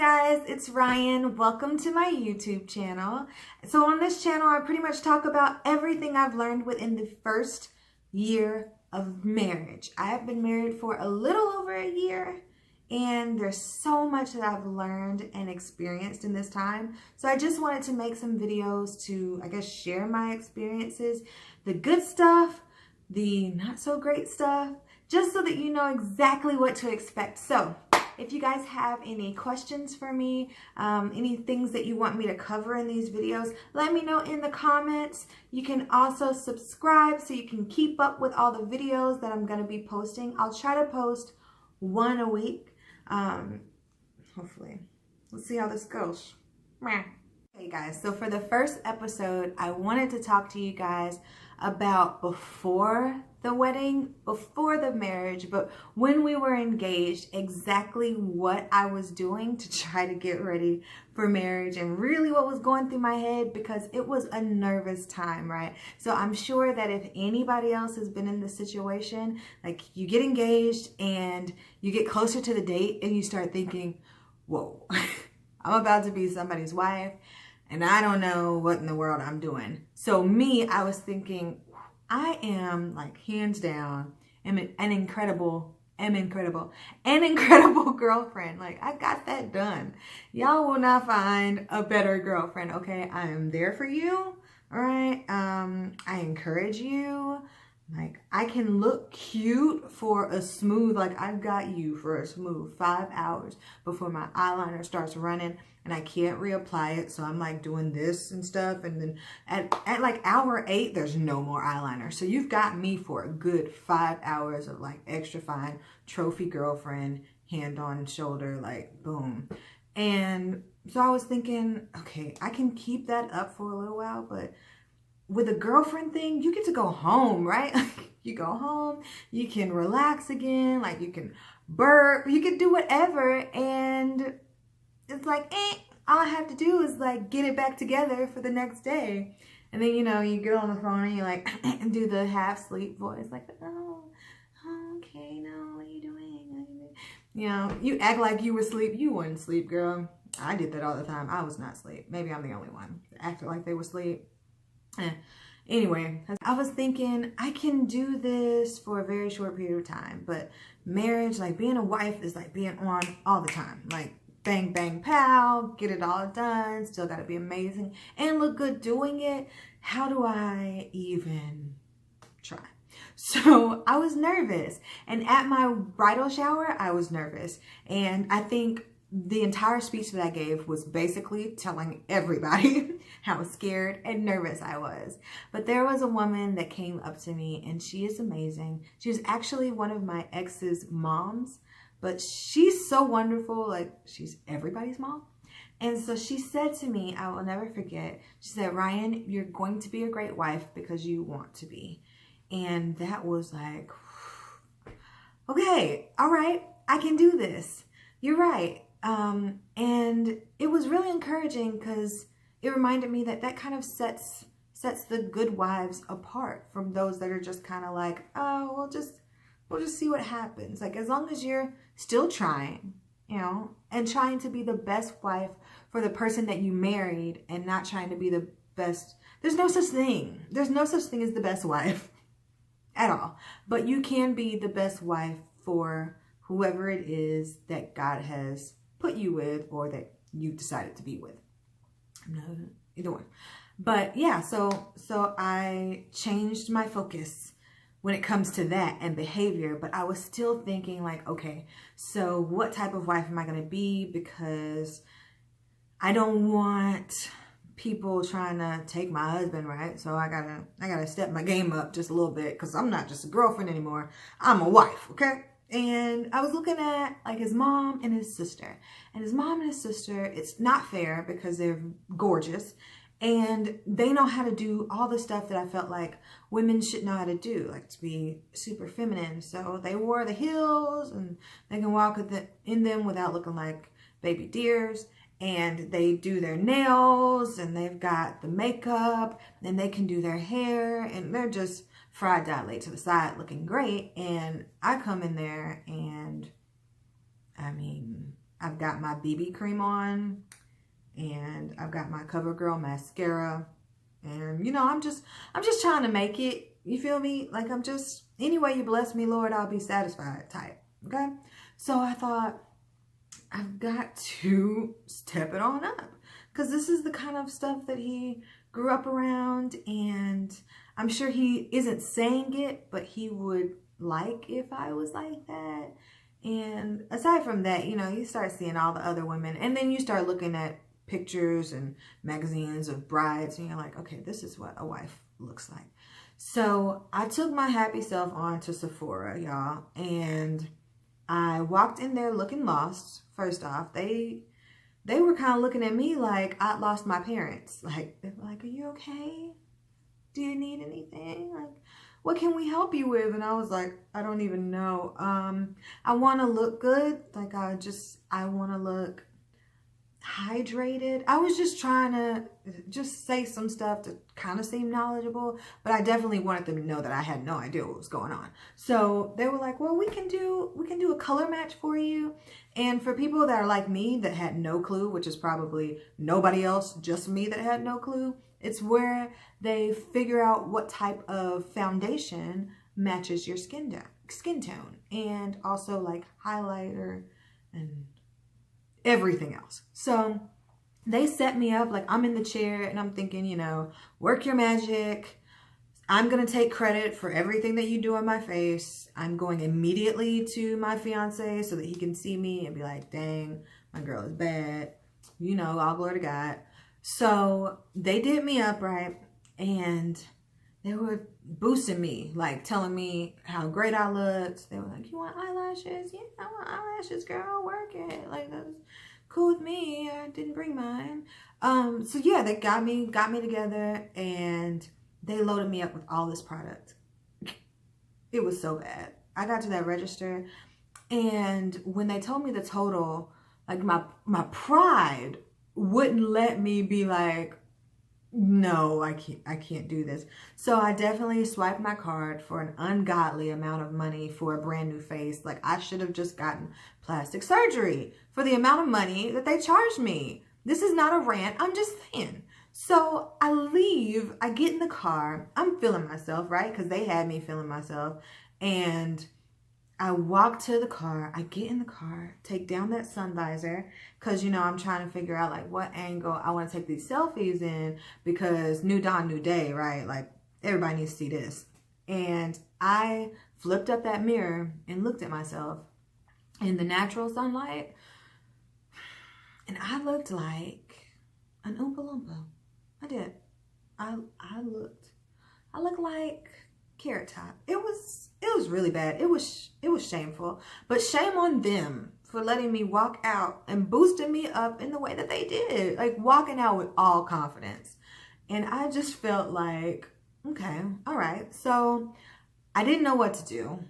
guys, it's Ryan. Welcome to my YouTube channel. So on this channel, I pretty much talk about everything I've learned within the first year of marriage. I have been married for a little over a year, and there's so much that I've learned and experienced in this time. So I just wanted to make some videos to, I guess, share my experiences, the good stuff, the not so great stuff, just so that you know exactly what to expect. So if you guys have any questions for me, any things that you want me to cover in these videos, let me know in the comments. You can also subscribe so you can keep up with all the videos that I'm going to be posting. I'll try to post one a week. Hopefully. Let's see how this goes. Hey guys, so for the first episode, I wanted to talk to you guys about before the wedding, before the marriage, but when we were engaged, exactly what I was doing to try to get ready for marriage and really what was going through my head, because it was a nervous time, right? So I'm sure that if anybody else has been in this situation, like you get engaged and you get closer to the date and you start thinking, whoa, I'm about to be somebody's wife and I don't know what in the world I'm doing. So me, I was thinking, I am like hands down an incredible girlfriend. Like I got that done. Y'all will not find a better girlfriend. Okay, I am there for you. All right. I encourage you. Like I can look cute for a smooth, like I've got you for a smooth 5 hours before my eyeliner starts running and I can't reapply it. So I'm like doing this and stuff. And then at like hour 8, there's no more eyeliner. So you've got me for a good 5 hours of like extra fine trophy girlfriend, hand on shoulder, like boom. And so I was thinking, okay, I can keep that up for a little while, but with a girlfriend thing, you get to go home, right? You go home, you can relax again, like you can burp, you can do whatever, and it's like, all I have to do is like get it back together for the next day. And then, you know, you get on the phone and you like do the half sleep voice, like, oh, okay, no, what are you doing? You know, you act like you were asleep. You weren't asleep, girl. I did that all the time. I was not asleep. Maybe I'm the only one that acted like they were asleep. Anyway, I was thinking I can do this for a very short period of time, but marriage, like being a wife, is like being on all the time. Like bang, bang, pow, get it all done, still got to be amazing and look good doing it. How do I even try? So I was nervous, and at my bridal shower, I was nervous, and I think the entire speech that I gave was basically telling everybody how scared and nervous I was. But there was a woman that came up to me, and she is amazing. She was actually one of my ex's moms, but she's so wonderful. Like, she's everybody's mom. And so she said to me, I will never forget, she said, Ryan, you're going to be a great wife because you want to be. And that was like, okay, all right, I can do this. You're right. And it was really encouraging because it reminded me that that kind of sets the good wives apart from those that are just kind of like, oh, we'll just see what happens. Like, as long as you're still trying, you know, and trying to be the best wife for the person that you married and not trying to be the best. There's no such thing. There's no such thing as the best wife at all. But you can be the best wife for whoever it is that God has put you with or that you decided to be with. No, either one. But yeah, so I changed my focus when it comes to that and behavior, but I was still thinking like, okay, so what type of wife am I going to be? Because I don't want people trying to take my husband, right? So I gotta step my game up just a little bit, because I'm not just a girlfriend anymore. I'm a wife, okay? And I was looking at like his mom and his sister. And his mom and his sister, it's not fair because they're gorgeous. And they know how to do all the stuff that I felt like women should know how to do, like to be super feminine. So they wore the heels and they can walk in them without looking like baby deers. And they do their nails and they've got the makeup and they can do their hair and they're just fried dilate to the side looking great. And I come in there and I mean, I've got my BB cream on, and I've got my CoverGirl mascara, and you know, I'm just trying to make it, you feel me? Like, I'm just, any way you bless me, Lord, I'll be satisfied type, okay? So I thought, I've got to step it on up, because this is the kind of stuff that he grew up around, and I'm sure he isn't saying it, but he would like if I was like that. And aside from that, you know, you start seeing all the other women, and then you start looking at pictures and magazines of brides, and you're like, okay, this is what a wife looks like. So I took my happy self on to Sephora, y'all, and I walked in there looking lost. First off, they were kind of looking at me like I'd lost my parents. Like, they were like, are you okay? Do you need anything? Like, what can we help you with? And I was like, I don't even know. I want to look good. Like, I want to look hydrated. I was just trying to just say some stuff to kind of seem knowledgeable, but I definitely wanted them to know that I had no idea what was going on. So they were like, well, we can do a color match for you. And for people that are like me that had no clue, which is probably nobody else, just me that had no clue, it's where they figure out what type of foundation matches your skin tone, and also like highlighter and everything else. So they set me up, like, I'm in the chair and I'm thinking, you know, work your magic. I'm going to take credit for everything that you do on my face. I'm going immediately to my fiance so that he can see me and be like, dang, my girl is bad. You know, all glory to God. So they did me up, right? And they were boosting me, like telling me how great I looked. They were like, you want eyelashes? Yeah, I want eyelashes, girl. Work it. Like, that's cool with me. I didn't bring mine. So yeah, they got me together, and they loaded me up with all this product. It was so bad. I got to that register, and when they told me the total, like, my pride wouldn't let me be like, no, I can't do this. So I definitely swiped my card for an ungodly amount of money for a brand new face. Like, I should have just gotten plastic surgery for the amount of money that they charged me. This is not a rant, I'm just saying. So I leave, I get in the car, I'm feeling myself, right? Because they had me feeling myself. And I walk to the car, I get in the car, take down that sun visor, because, you know, I'm trying to figure out, like, what angle I want to take these selfies in, because new dawn, new day, right? Like, everybody needs to see this. And I flipped up that mirror and looked at myself in the natural sunlight, and I looked like an Oompa Loompa. I did. I looked like Carrot Top. It was really bad. It was shameful. But shame on them for letting me walk out and boosting me up in the way that they did. Like, walking out with all confidence. And I just felt like, okay, all right. So I didn't know what to do.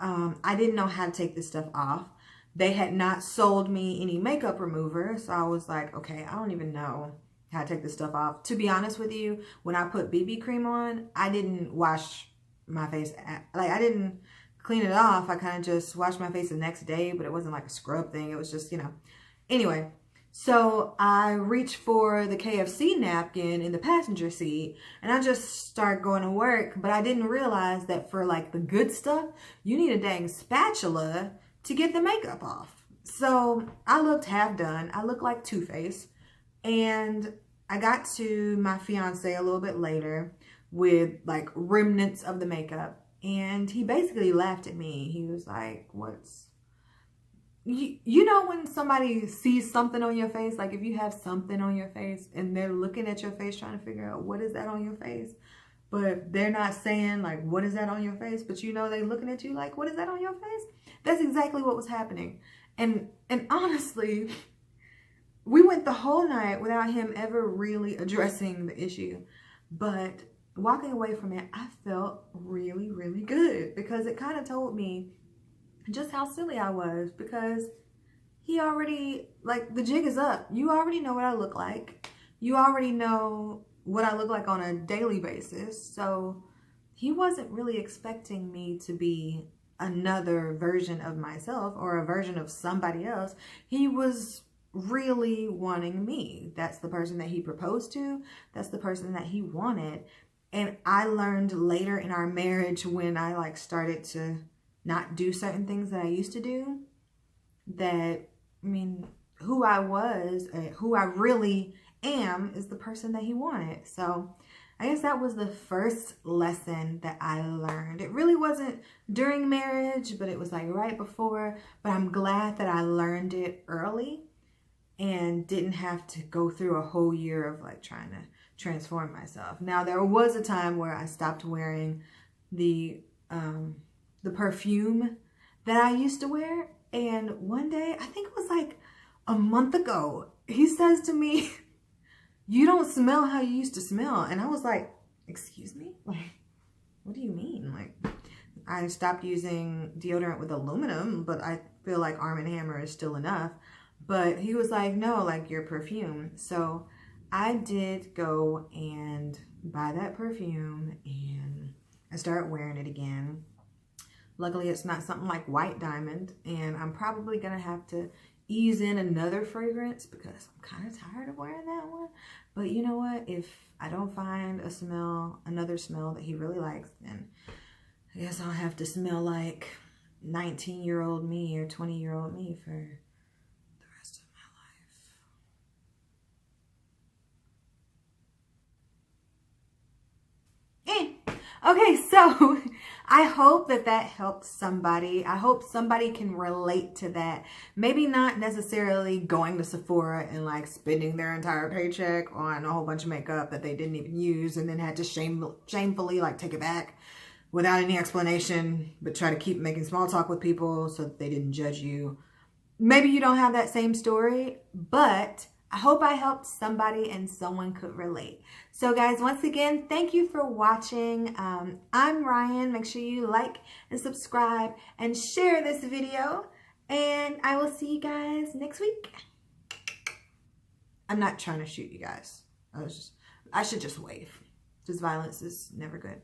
I didn't know how to take this stuff off. They had not sold me any makeup remover. So I was like, okay, I don't even know how to take this stuff off. To be honest with you, when I put BB cream on, I didn't wash my face. Like, I didn't clean it off. I kind of just washed my face the next day, but it wasn't like a scrub thing. It was just, you know. Anyway, so I reached for the KFC napkin in the passenger seat, and I just started going to work, but I didn't realize that for, like, the good stuff, you need a dang spatula to get the makeup off. So I looked half done. I looked like Two-Face. And I got to my fiance a little bit later with, like, remnants of the makeup. And he basically laughed at me. He was like, you know when somebody sees something on your face? Like, if you have something on your face and they're looking at your face trying to figure out what is that on your face? But they're not saying, like, what is that on your face? But you know they're looking at you like, what is that on your face? That's exactly what was happening. And honestly, we went the whole night without him ever really addressing the issue. But walking away from it, I felt really, really good, because it kind of told me just how silly I was, because he already, like, the jig is up. You already know what I look like. You already know what I look like on a daily basis. So he wasn't really expecting me to be another version of myself or a version of somebody else. He was really wanting me. That's the person that he proposed to. That's the person that he wanted. And I learned later in our marriage, when I like started to not do certain things that I used to do, that, I mean, who I was, who I really am, is the person that he wanted. So I guess that was the first lesson that I learned. It really wasn't during marriage, but it was like right before. But I'm glad that I learned it early and didn't have to go through a whole year of like trying to transform myself. Now, there was a time where I stopped wearing the perfume that I used to wear. And one day, I think it was like a month ago, he says to me, "You don't smell how you used to smell." And I was like, "Excuse me? Like, what do you mean?" Like, I stopped using deodorant with aluminum, but I feel like Arm & Hammer is still enough. But he was like, "No, like your perfume." So I did go and buy that perfume and I started wearing it again. Luckily, it's not something like White Diamond, and I'm probably going to have to ease in another fragrance because I'm kind of tired of wearing that one. But you know what? If I don't find a smell, another smell that he really likes, then I guess I'll have to smell like 19-year-old me or 20-year-old me for the rest of my life. Okay, so I hope that that helps somebody. I hope somebody can relate to that. Maybe not necessarily going to Sephora and like spending their entire paycheck on a whole bunch of makeup that they didn't even use and then had to shamefully like take it back without any explanation, but try to keep making small talk with people so that they didn't judge you. Maybe you don't have that same story, but I hope I helped somebody and someone could relate. So guys, once again, thank you for watching. I'm Ryan. Make sure you like and subscribe and share this video. And I will see you guys next week. I'm not trying to shoot you guys. I should just wave. Because violence is never good.